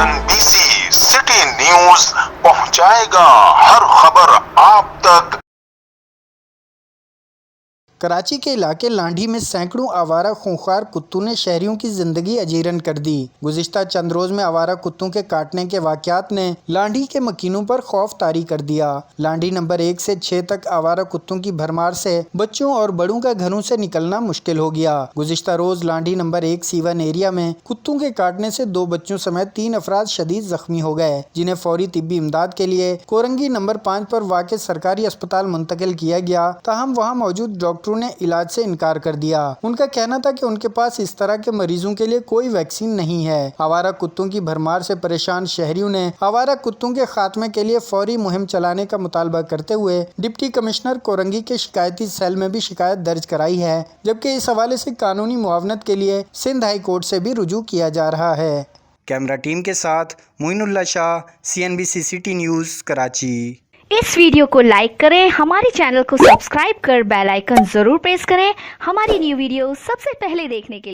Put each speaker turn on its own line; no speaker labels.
NBC city news पहुंचाएगा हर खबर आप तक।
कराची के इलाके लांढी में सैकड़ों आवारा खूंखार कुत्तों ने शहरियों की जिंदगी अजीरन कर दी। गुज़िश्ता चंद रोज में आवारा कुत्तों के काटने के वाक़यात ने लांढी के मकीनों पर खौफ तारी कर दिया। लांढी नंबर 1 से 6 तक आवारा कुत्तों की भरमार से बच्चों और बड़ों का घरों से निकलना मुश्किल हो गया। गुज़िश्ता रोज लांढी नंबर 1 सीवन एरिया में कुत्तों के काटने से 2 बच्चों समेत 3 अफराद शदीद जख्मी हो गए, जिन्हें फौरी तिब्बी इमदाद के लिए कोरंगी नंबर 5 पर वाक़ सरकारी अस्पताल मुंतकिल किया गया। ताहम वहाँ मौजूद डॉक्टरों ने इलाज से इनकार कर दिया। उनका कहना था कि उनके पास इस तरह के मरीजों के लिए कोई वैक्सीन नहीं है। आवारा कुत्तों की भरमार से परेशान शहरियों ने आवारा कुत्तों के खात्मे के लिए फौरी मुहिम चलाने का मुतालबा करते हुए डिप्टी कमिश्नर कोरंगी के शिकायती सेल में भी शिकायत दर्ज कराई है, जबकि इस हवाले से कानूनी मुआवनत के लिए सिंध हाई कोर्ट से भी रुजू किया जा रहा है। कैमरा टीम के साथ Moinullah Shah, CNBC city news, Karachi.
इस वीडियो को लाइक करें, हमारे चैनल को सब्सक्राइब कर बेल आइकन जरूर प्रेस करें हमारी न्यू वीडियो सबसे पहले देखने के लिए।